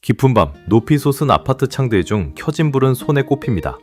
깊은 밤, 높이 솟은 아파트 창들 중 켜진 불은 손에 꼽힙니다.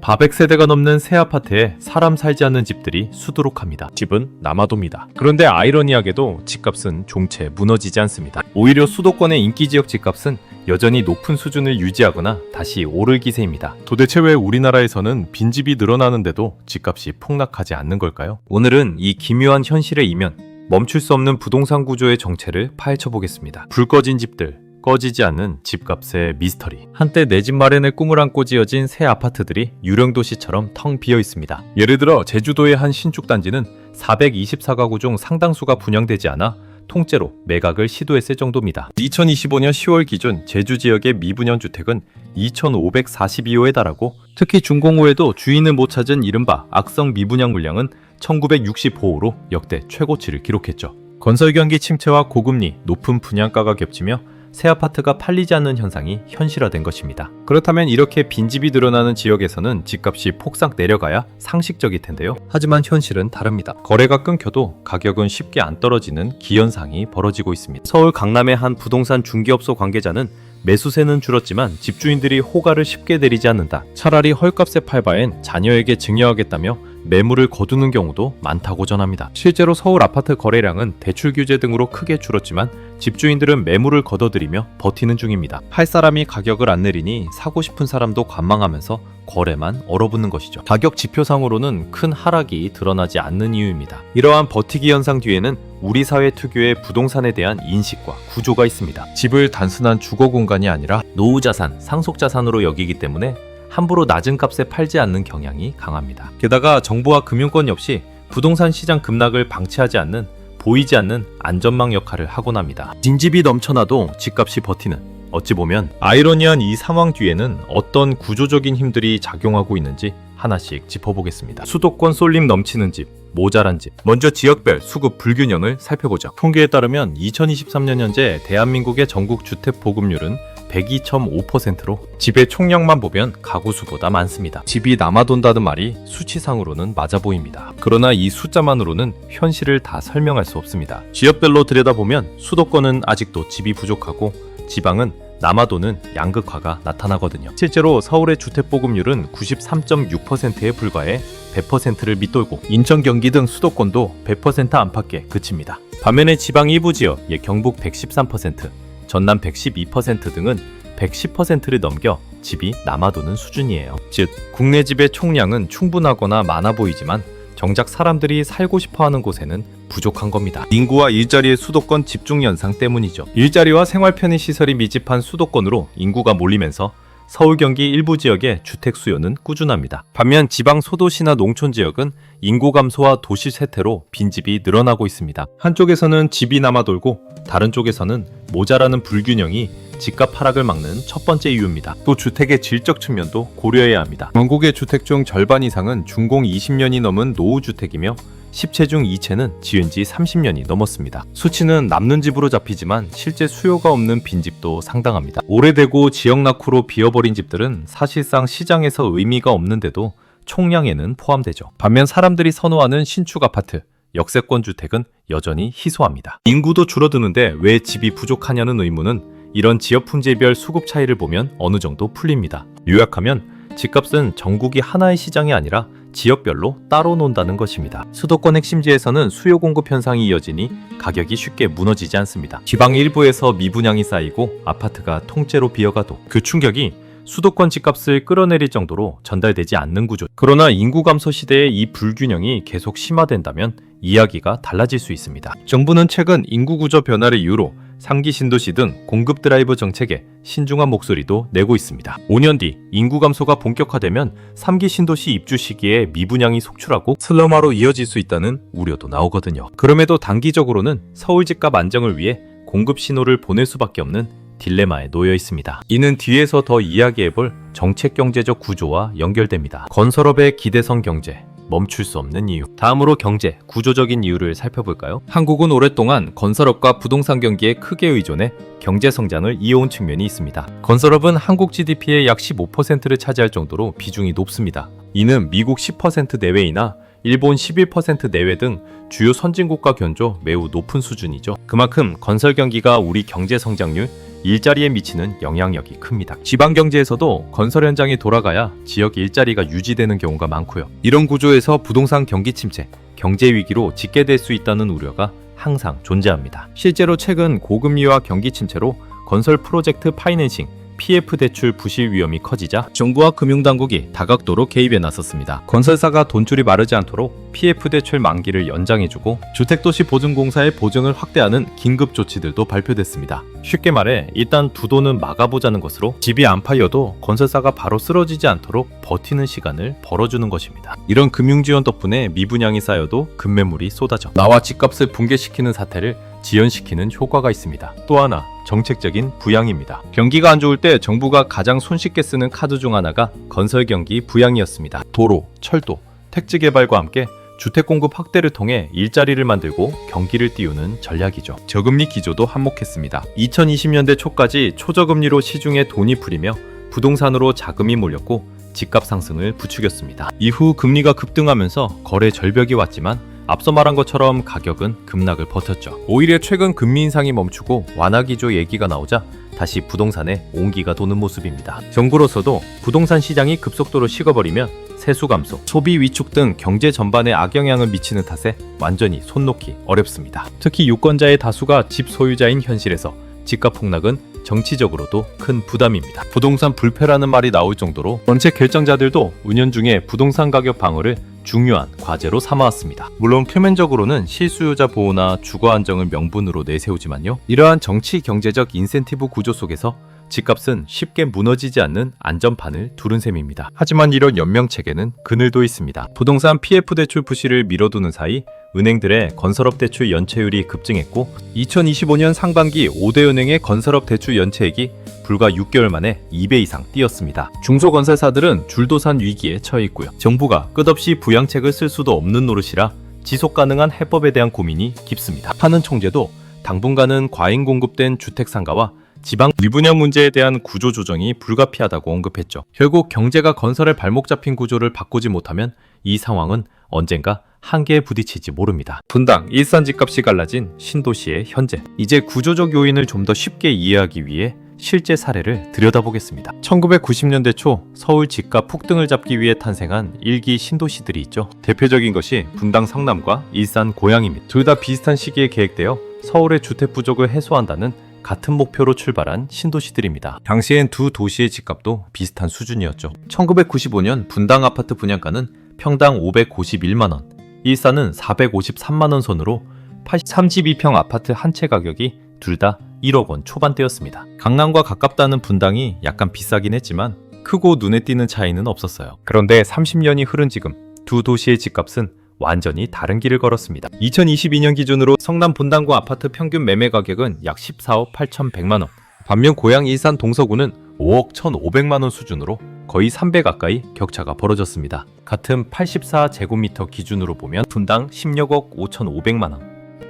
400세대가 넘는 새 아파트에 사람 살지 않는 집들이 수두룩합니다. 집은 남아도입니다. 그런데 아이러니하게도 집값은 종체 무너지지 않습니다. 오히려 수도권의 인기지역 집값은 여전히 높은 수준을 유지하거나 다시 오를 기세입니다. 도대체 왜 우리나라에서는 빈집이 늘어나는데도 집값이 폭락하지 않는 걸까요? 오늘은 이 기묘한 현실의 이면, 멈출 수 없는 부동산 구조의 정체를 파헤쳐 보겠습니다. 불 꺼진 집들, 꺼지지 않는 집값의 미스터리. 한때 내 집 마련의 꿈을 안고 지어진 새 아파트들이 유령 도시처럼 텅 비어 있습니다. 예를 들어 제주도의 한 신축 단지는 424가구 중 상당수가 분양되지 않아 통째로 매각을 시도했을 정도입니다. 2025년 10월 기준 제주 지역의 미분양 주택은 2,542호에 달하고 특히 준공후에도 주인을 못 찾은 이른바 악성 미분양 물량은 1,965호로 역대 최고치를 기록했죠. 건설 경기 침체와 고금리, 높은 분양가가 겹치며 새 아파트가 팔리지 않는 현상이 현실화된 것입니다. 그렇다면 이렇게 빈집이 늘어나는 지역에서는 집값이 폭삭 내려가야 상식적일 텐데요. 하지만 현실은 다릅니다. 거래가 끊겨도 가격은 쉽게 안 떨어지는 기현상이 벌어지고 있습니다. 서울 강남의 한 부동산 중개업소 관계자는 매수세는 줄었지만 집주인들이 호가를 쉽게 내리지 않는다. 차라리 헐값에 팔 바엔 자녀에게 증여하겠다며 매물을 거두는 경우도 많다고 전합니다. 실제로 서울 아파트 거래량은 대출 규제 등으로 크게 줄었지만 집주인들은 매물을 걷어들이며 버티는 중입니다. 팔 사람이 가격을 안 내리니 사고 싶은 사람도 관망하면서 거래만 얼어붙는 것이죠. 가격 지표상으로는 큰 하락이 드러나지 않는 이유입니다. 이러한 버티기 현상 뒤에는 우리 사회 특유의 부동산에 대한 인식과 구조가 있습니다. 집을 단순한 주거 공간이 아니라 노후자산, 상속자산으로 여기기 때문에 함부로 낮은 값에 팔지 않는 경향이 강합니다. 게다가 정부와 금융권 역시 부동산 시장 급락을 방치하지 않는, 보이지 않는 안전망 역할을 하곤 합니다. 빈집이 넘쳐나도 집값이 버티는, 어찌 보면 아이러니한 이 상황 뒤에는 어떤 구조적인 힘들이 작용하고 있는지 하나씩 짚어보겠습니다. 수도권 쏠림 넘치는 집, 모자란 집. 먼저 지역별 수급 불균형을 살펴보죠. 통계에 따르면 2023년 현재 대한민국의 전국 주택 보급률은 102.5%로 집의 총량만 보면 가구 수보다 많습니다. 집이 남아돈다는 말이 수치상으로는 맞아 보입니다. 그러나 이 숫자만으로는 현실을 다 설명할 수 없습니다. 지역별로 들여다보면 수도권은 아직도 집이 부족하고 지방은 남아도는 양극화가 나타나거든요. 실제로 서울의 주택 보급률은 93.6%에 불과해 100%를 밑돌고 인천, 경기 등 수도권도 100% 안팎에 그칩니다. 반면에 지방 일부 지역, 경북 113%, 전남 112% 등은 110%를 넘겨 집이 남아도는 수준이에요. 즉, 국내 집의 총량은 충분하거나 많아 보이지만 정작 사람들이 살고 싶어하는 곳에는 부족한 겁니다. 인구와 일자리의 수도권 집중 현상 때문이죠. 일자리와 생활 편의 시설이 밀집한 수도권으로 인구가 몰리면서 서울, 경기 일부 지역의 주택 수요는 꾸준합니다. 반면 지방 소도시나 농촌 지역은 인구 감소와 도시 쇠퇴로 빈집이 늘어나고 있습니다. 한쪽에서는 집이 남아돌고 다른 쪽에서는 모자라는 불균형이 집값 하락을 막는 첫 번째 이유입니다. 또 주택의 질적 측면도 고려해야 합니다. 전국의 주택 중 절반 이상은 준공 20년이 넘은 노후주택이며 10채 중 2채는 지은 지 30년이 넘었습니다. 수치는 남는 집으로 잡히지만 실제 수요가 없는 빈집도 상당합니다. 오래되고 지역 낙후로 비어버린 집들은 사실상 시장에서 의미가 없는데도 총량에는 포함되죠. 반면 사람들이 선호하는 신축 아파트, 역세권 주택은 여전히 희소합니다. 인구도 줄어드는데 왜 집이 부족하냐는 의문은 이런 지역 품질별 수급 차이를 보면 어느 정도 풀립니다. 요약하면 집값은 전국이 하나의 시장이 아니라 지역별로 따로 논다는 것입니다. 수도권 핵심지에서는 수요 공급 현상이 이어지니 가격이 쉽게 무너지지 않습니다. 지방 일부에서 미분양이 쌓이고 아파트가 통째로 비어가도 그 충격이 수도권 집값을 끌어내릴 정도로 전달되지 않는 구조. 그러나 인구 감소 시대에 이 불균형이 계속 심화된다면 이야기가 달라질 수 있습니다. 정부는 최근 인구 구조 변화를 이유로 3기 신도시 등 공급 드라이브 정책에 신중한 목소리도 내고 있습니다. 5년 뒤 인구 감소가 본격화되면 3기 신도시 입주 시기에 미분양이 속출하고 슬럼화로 이어질 수 있다는 우려도 나오거든요. 그럼에도 단기적으로는 서울 집값 안정을 위해 공급 신호를 보낼 수밖에 없는 딜레마에 놓여 있습니다. 이는 뒤에서 더 이야기해볼 정책 경제적 구조와 연결됩니다. 건설업의 기대성 경제, 멈출 수 없는 이유. 다음으로 경제, 구조적인 이유를 살펴볼까요? 한국은 오랫동안 건설업과 부동산 경기에 크게 의존해 경제 성장을 이어온 측면이 있습니다. 건설업은 한국 GDP의 약 15%를 차지할 정도로 비중이 높습니다. 이는 미국 10% 내외이나 일본 11% 내외 등 주요 선진국과 견조 매우 높은 수준이죠. 그만큼 건설 경기가 우리 경제 성장률 일자리에 미치는 영향력이 큽니다. 지방경제에서도 건설 현장이 돌아가야 지역 일자리가 유지되는 경우가 많고요. 이런 구조에서 부동산 경기 침체, 경제 위기로 직계될 수 있다는 우려가 항상 존재합니다. 실제로 최근 고금리와 경기 침체로 건설 프로젝트 파이낸싱, PF 대출 부실 위험이 커지자 정부와 금융당국이 다각도로 개입에 나섰습니다. 건설사가 돈줄이 마르지 않도록 PF 대출 만기를 연장해주고 주택도시 보증공사의 보증을 확대하는 긴급 조치들도 발표됐습니다. 쉽게 말해 일단 두 돈은 막아보자는 것으로 집이 안 팔려도 건설사가 바로 쓰러지지 않도록 버티는 시간을 벌어주는 것입니다. 이런 금융지원 덕분에 미분양이 쌓여도 급매물이 쏟아져 나와 집값을 붕괴시키는 사태를 지연시키는 효과가 있습니다. 또 하나, 정책적인 부양입니다. 경기가 안 좋을 때 정부가 가장 손쉽게 쓰는 카드 중 하나가 건설 경기 부양이었습니다. 도로, 철도, 택지 개발과 함께 주택 공급 확대를 통해 일자리를 만들고 경기를 띄우는 전략이죠. 저금리 기조도 한몫했습니다. 2020년대 초까지 초저금리로 시중에 돈이 풀리며 부동산으로 자금이 몰렸고 집값 상승을 부추겼습니다. 이후 금리가 급등하면서 거래 절벽이 왔지만 앞서 말한 것처럼 가격은 급락을 버텼죠. 오히려 최근 금리 인상이 멈추고 완화 기조 얘기가 나오자 다시 부동산에 온기가 도는 모습입니다. 정부로서도 부동산 시장이 급속도로 식어버리면 세수 감소, 소비 위축 등 경제 전반에 악영향을 미치는 탓에 완전히 손 놓기 어렵습니다. 특히 유권자의 다수가 집 소유자인 현실에서 집값 폭락은 정치적으로도 큰 부담입니다. 부동산 불패라는 말이 나올 정도로 정책 결정자들도 은연중에 부동산 가격 방어를 중요한 과제로 삼아왔습니다. 물론 표면적으로는 실수요자 보호나 주거 안정을 명분으로 내세우지만요. 이러한 정치 경제적 인센티브 구조 속에서 집값은 쉽게 무너지지 않는 안전판을 두른 셈입니다. 하지만 이런 연명책에는 그늘도 있습니다. 부동산 PF 대출 부실을 미뤄두는 사이 은행들의 건설업 대출 연체율이 급증했고 2025년 상반기 5대 은행의 건설업 대출 연체액이 불과 6개월 만에 2배 이상 뛰었습니다. 중소건설사들은 줄도산 위기에 처해 있고요. 정부가 끝없이 부양책을 쓸 수도 없는 노릇이라 지속 가능한 해법에 대한 고민이 깊습니다. 하는 총재도 당분간은 과잉 공급된 주택 상가와 지방 미분양 문제에 대한 구조 조정이 불가피하다고 언급했죠. 결국 경제가 건설에 발목 잡힌 구조를 바꾸지 못하면 이 상황은 언젠가 한계에 부딪힐지 모릅니다. 분당, 일산 집값이 갈라진 신도시의 현재. 이제 구조적 요인을 좀 더 쉽게 이해하기 위해 실제 사례를 들여다보겠습니다. 1990년대 초 서울 집값 폭등을 잡기 위해 탄생한 일기 신도시들이 있죠. 대표적인 것이 분당 성남과 일산 고양입니다. 둘 다 비슷한 시기에 계획되어 서울의 주택 부족을 해소한다는 같은 목표로 출발한 신도시들입니다. 당시엔 두 도시의 집값도 비슷한 수준이었죠. 1995년 분당 아파트 분양가는 평당 551만원, 일산은 453만원 선으로 32평 아파트 한 채 가격이 둘 다 1억 원 초반대였습니다. 강남과 가깝다는 분당이 약간 비싸긴 했지만 크고 눈에 띄는 차이는 없었어요. 그런데 30년이 흐른 지금 두 도시의 집값은 완전히 다른 길을 걸었습니다. 2022년 기준으로 성남 분당구 아파트 평균 매매 가격은 약 14억 8,100만원, 반면 고양 일산 동서구는 5억 1,500만원 수준으로 거의 3배 가까이 격차가 벌어졌습니다. 같은 84제곱미터 기준으로 보면 분당 16억 5,500만원,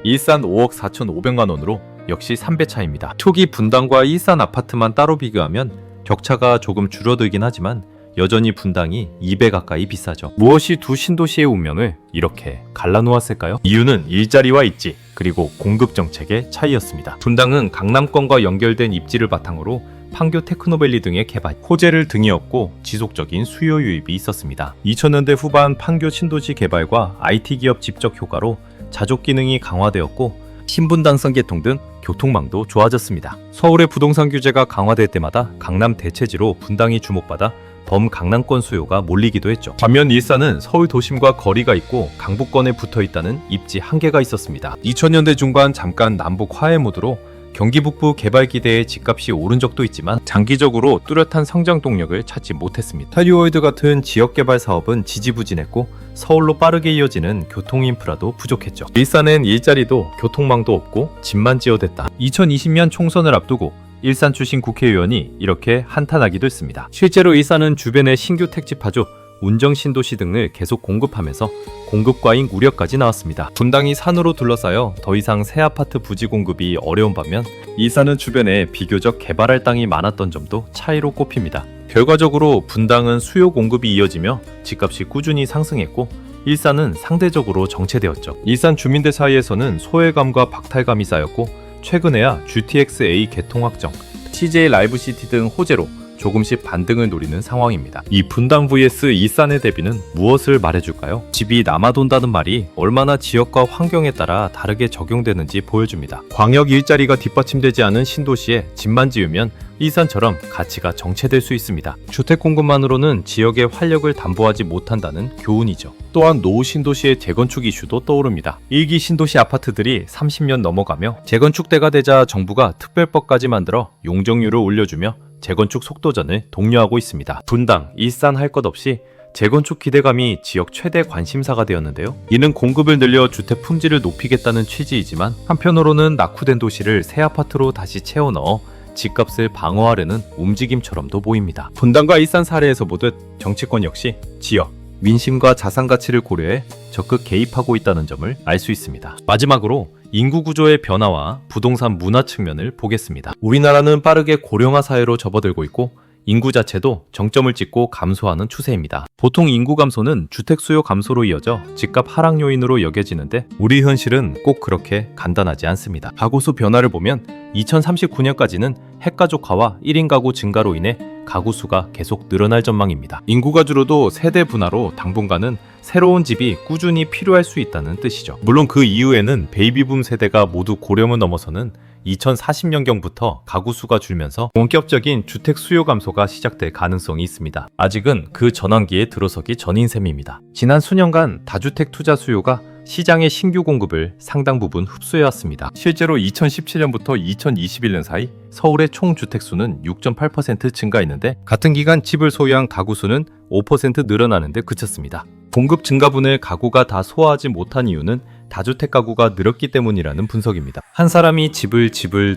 일산 5억 4,500만원으로 역시 3배 차이입니다. 초기 분당과 일산 아파트만 따로 비교하면 격차가 조금 줄어들긴 하지만 여전히 분당이 2배 가까이 비싸죠. 무엇이 두 신도시의 운명을 이렇게 갈라놓았을까요? 이유는 일자리와 입지, 그리고 공급 정책의 차이였습니다. 분당은 강남권과 연결된 입지를 바탕으로 판교 테크노밸리 등의 개발, 호재를 등에 업고 지속적인 수요 유입이 있었습니다. 2000년대 후반 판교 신도시 개발과 IT 기업 집적 효과로 자족 기능이 강화되었고 신분당선 개통 등 교통망도 좋아졌습니다. 서울의 부동산 규제가 강화될 때마다 강남 대체지로 분당이 주목받아 범강남권 수요가 몰리기도 했죠. 반면 일산은 서울 도심과 거리가 있고 강북권에 붙어있다는 입지 한계가 있었습니다. 2000년대 중반 잠깐 남북 화해 모드로 경기 북부 개발 기대에 집값이 오른 적도 있지만 장기적으로 뚜렷한 성장 동력을 찾지 못했습니다. 타리월드 같은 지역 개발 사업은 지지부진했고 서울로 빠르게 이어지는 교통 인프라도 부족했죠. 일산엔 일자리도 교통망도 없고 집만 지어댔다. 2020년 총선을 앞두고 일산 출신 국회의원이 이렇게 한탄하기도 했습니다. 실제로 일산은 주변의 신규 택지 파조, 운정 신도시 등을 계속 공급하면서 공급 과잉 우려까지 나왔습니다. 분당이 산으로 둘러싸여 더 이상 새 아파트 부지 공급이 어려운 반면 일산은 주변에 비교적 개발할 땅이 많았던 점도 차이로 꼽힙니다. 결과적으로 분당은 수요 공급이 이어지며 집값이 꾸준히 상승했고 일산은 상대적으로 정체되었죠. 일산 주민들 사이에서는 소외감과 박탈감이 쌓였고 최근에야 GTX-A 개통 확정, TJ 라이브시티 등 호재로 조금씩 반등을 노리는 상황입니다. 이 분당 vs 이산의 대비는 무엇을 말해줄까요? 집이 남아돈다는 말이 얼마나 지역과 환경에 따라 다르게 적용되는지 보여줍니다. 광역 일자리가 뒷받침되지 않은 신도시에 집만 지으면 이산처럼 가치가 정체될 수 있습니다. 주택 공급만으로는 지역의 활력을 담보하지 못한다는 교훈이죠. 또한 노후 신도시의 재건축 이슈도 떠오릅니다. 일기 신도시 아파트들이 30년 넘어가며 재건축대가 되자 정부가 특별법까지 만들어 용적률을 올려주며 재건축 속도전을 독려하고 있습니다. 분당, 일산 할 것 없이 재건축 기대감이 지역 최대 관심사가 되었는데요. 이는 공급을 늘려 주택 품질을 높이겠다는 취지이지만 한편으로는 낙후된 도시를 새 아파트로 다시 채워 넣어 집값을 방어하려는 움직임처럼도 보입니다. 분당과 일산 사례에서 보듯 정치권 역시 지역, 민심과 자산 가치를 고려해 적극 개입하고 있다는 점을 알 수 있습니다. 마지막으로 인구 구조의 변화와 부동산 문화 측면을 보겠습니다. 우리나라는 빠르게 고령화 사회로 접어들고 있고 인구 자체도 정점을 찍고 감소하는 추세입니다. 보통 인구 감소는 주택 수요 감소로 이어져 집값 하락 요인으로 여겨지는데 우리 현실은 꼭 그렇게 간단하지 않습니다. 가구 수 변화를 보면 2039년까지는 핵가족화와 1인 가구 증가로 인해 가구 수가 계속 늘어날 전망입니다. 인구가 줄어도 세대 분화로 당분간은 새로운 집이 꾸준히 필요할 수 있다는 뜻이죠. 물론 그 이후에는 베이비붐 세대가 모두 고령을 넘어서는 2040년경부터 가구 수가 줄면서 본격적인 주택 수요 감소가 시작될 가능성이 있습니다. 아직은 그 전환기에 들어서기 전인 셈입니다. 지난 수년간 다주택 투자 수요가 시장의 신규 공급을 상당 부분 흡수해왔습니다. 실제로 2017년부터 2021년 사이 서울의 총 주택수는 6.8% 증가했는데 같은 기간 집을 소유한 가구 수는 5% 늘어나는 데 그쳤습니다. 공급 증가분을 가구가 다 소화하지 못한 이유는 다주택 가구가 늘었기 때문이라는 분석입니다. 한 사람이 집을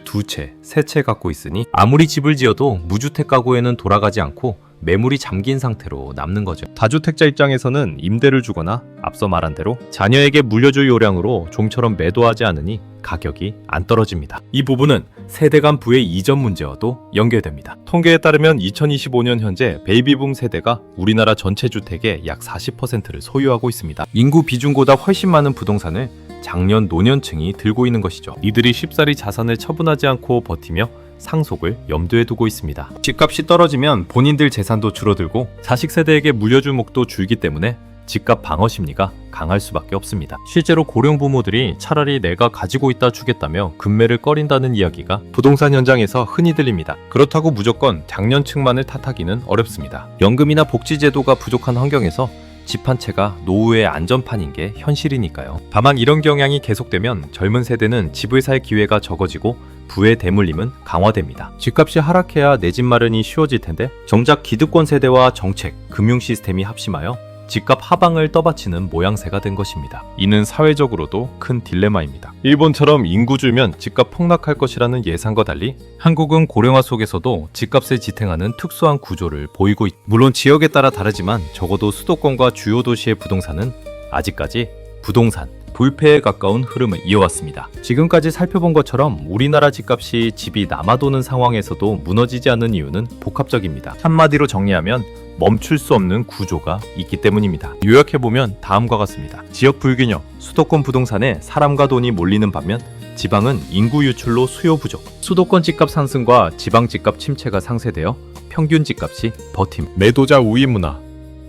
두 채, 세 채 갖고 있으니 아무리 집을 지어도 무주택 가구에는 돌아가지 않고 매물이 잠긴 상태로 남는 거죠. 다주택자 입장에서는 임대를 주거나 앞서 말한 대로 자녀에게 물려줄 요량으로 좀처럼 매도하지 않으니 가격이 안 떨어집니다. 이 부분은 세대 간 부의 이전 문제와도 연결됩니다. 통계에 따르면 2025년 현재 베이비붐 세대가 우리나라 전체 주택의 약 40%를 소유하고 있습니다. 인구 비중보다 훨씬 많은 부동산을 장년 노년층이 들고 있는 것이죠. 이들이 쉽사리 자산을 처분하지 않고 버티며 상속을 염두에 두고 있습니다. 집값이 떨어지면 본인들 재산도 줄어들고 자식 세대에게 물려줄 목도 줄기 때문에 집값 방어 심리가 강할 수밖에 없습니다. 실제로 고령 부모들이 차라리 내가 가지고 있다 주겠다며 급매를 꺼린다는 이야기가 부동산 현장에서 흔히 들립니다. 그렇다고 무조건 장년층만을 탓하기는 어렵습니다. 연금이나 복지제도가 부족한 환경에서 집 한 채가 노후의 안전판인 게 현실이니까요. 다만 이런 경향이 계속되면 젊은 세대는 집을 살 기회가 적어지고 부의 대물림은 강화됩니다. 집값이 하락해야 내 집 마련이 쉬워질 텐데 정작 기득권 세대와 정책, 금융 시스템이 합심하여 집값 하방을 떠받치는 모양새가 된 것입니다. 이는 사회적으로도 큰 딜레마입니다. 일본처럼 인구 줄면 집값 폭락할 것이라는 예상과 달리 한국은 고령화 속에서도 집값을 지탱하는 특수한 구조를 보이고 물론 지역에 따라 다르지만 적어도 수도권과 주요 도시의 부동산은 아직까지 부동산 불패에 가까운 흐름을 이어왔습니다. 지금까지 살펴본 것처럼 우리나라 집값이 집이 남아도는 상황에서도 무너지지 않는 이유는 복합적입니다. 한마디로 정리하면 멈출 수 없는 구조가 있기 때문입니다. 요약해보면 다음과 같습니다. 지역 불균형, 수도권 부동산에 사람과 돈이 몰리는 반면 지방은 인구 유출로 수요 부족, 수도권 집값 상승과 지방 집값 침체가 상쇄되어 평균 집값이 버팀, 매도자 우위 문화,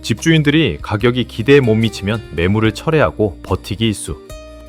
집주인들이 가격이 기대에 못 미치면 매물을 철회하고 버티기 일수,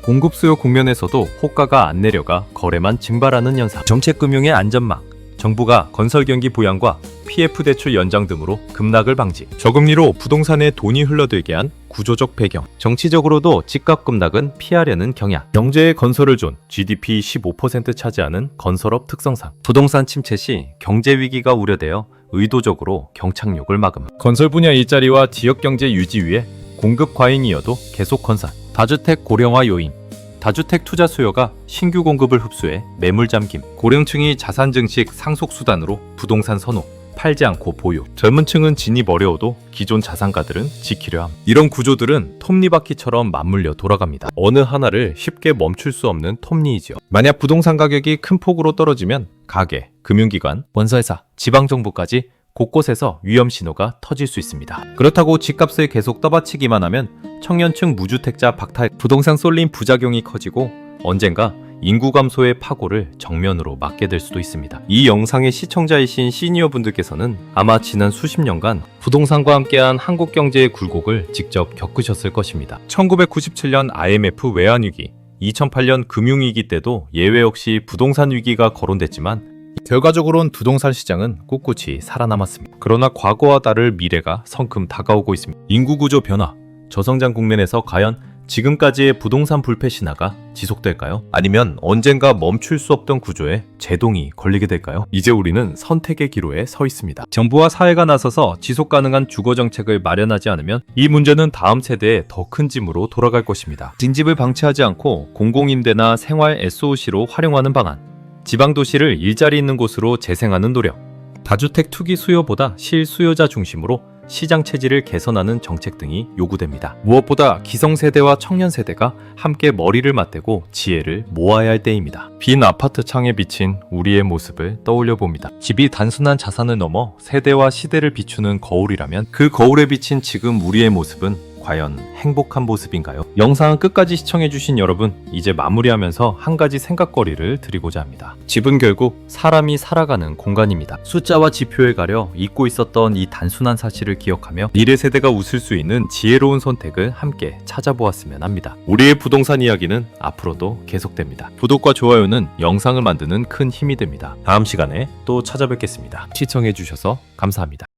공급 수요 국면에서도 호가가 안 내려가 거래만 증발하는 현상, 정책금융의 안전망, 정부가 건설 경기 부양과 PF 대출 연장 등으로 급락을 방지, 저금리로 부동산에 돈이 흘러들게 한 구조적 배경, 정치적으로도 집값 급락은 피하려는 경향, 경제의 건설을 존 GDP 15% 차지하는 건설업 특성상, 부동산 침체 시 경제 위기가 우려되어 의도적으로 경착륙을 막음, 건설 분야 일자리와 지역 경제 유지 위해 공급 과잉이어도 계속 건설, 다주택 고령화 요인, 다주택 투자 수요가 신규 공급을 흡수해 매물 잠김, 고령층이 자산 증식 상속 수단으로 부동산 선호, 팔지 않고 보유, 젊은 층은 진입 어려워도 기존 자산가들은 지키려 함. 이런 구조들은 톱니바퀴처럼 맞물려 돌아갑니다. 어느 하나를 쉽게 멈출 수 없는 톱니이죠. 만약 부동산 가격이 큰 폭으로 떨어지면 가계, 금융기관, 원서회사, 지방정부까지 곳곳에서 위험 신호가 터질 수 있습니다. 그렇다고 집값을 계속 떠받치기만 하면 청년층 무주택자 박탈, 부동산 쏠림 부작용이 커지고 언젠가 인구 감소의 파고를 정면으로 맞게 될 수도 있습니다. 이 영상의 시청자이신 시니어분들께서는 아마 지난 수십 년간 부동산과 함께한 한국 경제의 굴곡을 직접 겪으셨을 것입니다. 1997년 IMF 외환위기, 2008년 금융위기 때도 예외 없이 부동산 위기가 거론됐지만 결과적으로는 부동산 시장은 꿋꿋이 살아남았습니다. 그러나 과거와 다를 미래가 성큼 다가오고 있습니다. 인구구조 변화, 저성장 국면에서 과연 지금까지의 부동산 불패 신화가 지속될까요? 아니면 언젠가 멈출 수 없던 구조에 제동이 걸리게 될까요? 이제 우리는 선택의 기로에 서 있습니다. 정부와 사회가 나서서 지속 가능한 주거 정책을 마련하지 않으면 이 문제는 다음 세대에 더 큰 짐으로 돌아갈 것입니다. 빈집을 방치하지 않고 공공임대나 생활 SOC로 활용하는 방안, 지방도시를 일자리 있는 곳으로 재생하는 노력, 다주택 투기 수요보다 실수요자 중심으로 시장 체질을 개선하는 정책 등이 요구됩니다. 무엇보다 기성세대와 청년세대가 함께 머리를 맞대고 지혜를 모아야 할 때입니다. 빈 아파트 창에 비친 우리의 모습을 떠올려 봅니다. 집이 단순한 자산을 넘어 세대와 시대를 비추는 거울이라면 그 거울에 비친 지금 우리의 모습은 과연 행복한 모습인가요? 영상은 끝까지 시청해주신 여러분, 이제 마무리하면서 한 가지 생각거리를 드리고자 합니다. 집은 결국 사람이 살아가는 공간입니다. 숫자와 지표에 가려 잊고 있었던 이 단순한 사실을 기억하며 미래 세대가 웃을 수 있는 지혜로운 선택을 함께 찾아보았으면 합니다. 우리의 부동산 이야기는 앞으로도 계속됩니다. 구독과 좋아요는 영상을 만드는 큰 힘이 됩니다. 다음 시간에 또 찾아뵙겠습니다. 시청해주셔서 감사합니다.